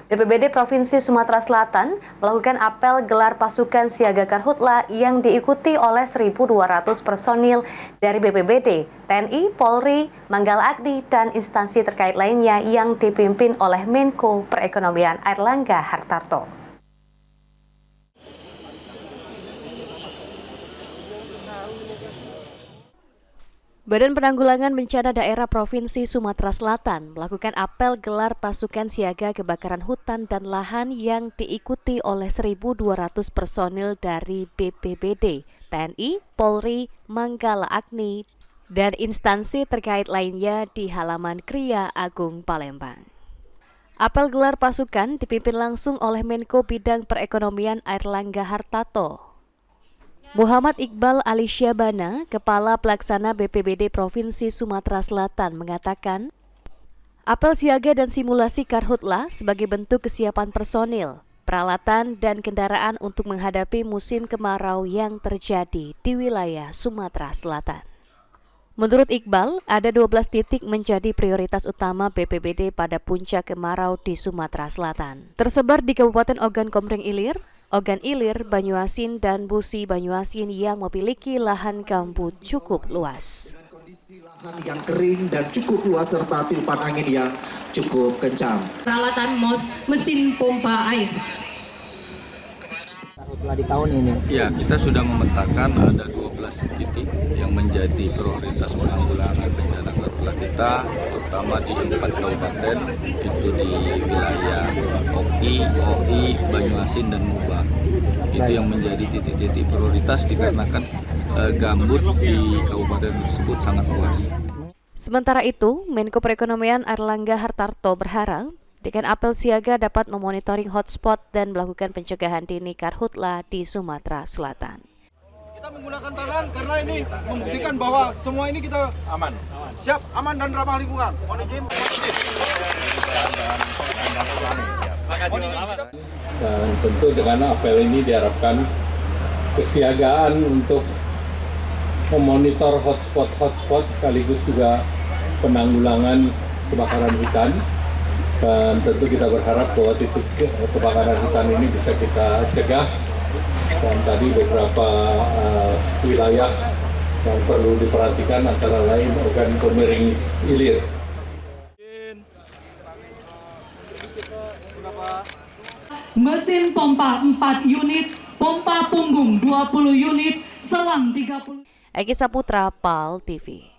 BPBD Provinsi Sumatera Selatan melakukan apel gelar pasukan siaga Karhutla yang diikuti oleh 1.200 personil dari BPBD, TNI, Polri, Manggala Agni, dan instansi terkait lainnya yang dipimpin oleh Menko Perekonomian Airlangga Hartarto. Badan Penanggulangan Bencana Daerah Provinsi Sumatera Selatan melakukan apel gelar pasukan siaga kebakaran hutan dan lahan yang diikuti oleh 1.200 personil dari BPBD, TNI, Polri, Manggala Agni, dan instansi terkait lainnya di halaman Kriya Agung Palembang. Apel gelar pasukan dipimpin langsung oleh Menko Bidang Perekonomian Airlangga Hartarto. Muhammad Iqbal Alisyabana, Kepala Pelaksana BPBD Provinsi Sumatera Selatan mengatakan, apel siaga dan simulasi Karhutla sebagai bentuk kesiapan personil, peralatan dan kendaraan untuk menghadapi musim kemarau yang terjadi di wilayah Sumatera Selatan. Menurut Iqbal, ada 12 titik menjadi prioritas utama BPBD pada puncak kemarau di Sumatera Selatan. Tersebar di Kabupaten Ogan Komering Ilir, Ogan Ilir, Banyuasin, dan Busi Banyuasin yang memiliki lahan gambut cukup luas. Kondisi lahan yang kering dan cukup luas serta tiupan angin yang cukup kencang. Peralatan mesin pompa air. Karhutla di tahun ini. Ya, kita sudah memetakan ada 12 titik yang menjadi prioritas penanggulangan bencana Karhutla kita, terutama di 4 kabupaten, itu di wilayah Oki, OI, Banyuasin, dan Mubah. Itu yang menjadi titik-titik prioritas dikarenakan gambut di kabupaten tersebut sangat luas. Sementara itu, Menko Perekonomian Airlangga Hartarto berharap dengan apel siaga dapat memonitoring hotspot dan melakukan pencegahan dini Karhutla di Sumatera Selatan. Kita menggunakan tangan karena ini membuktikan bahwa semua ini kita aman. Siap, aman dan ramah lingkungan. Mohon izin. Dan tentu dengan apel ini diharapkan kesiagaan untuk memonitor hotspot sekaligus juga penanggulangan kebakaran hutan. Dan tentu kita berharap bahwa titik kebakaran hutan ini bisa kita cegah. Dan tadi beberapa wilayah yang perlu diperhatikan antara lain Ogan Komering Ilir. Mesin pompa 4 unit, pompa punggung 20 unit, selang 30. Egi Saputra, PAL TV.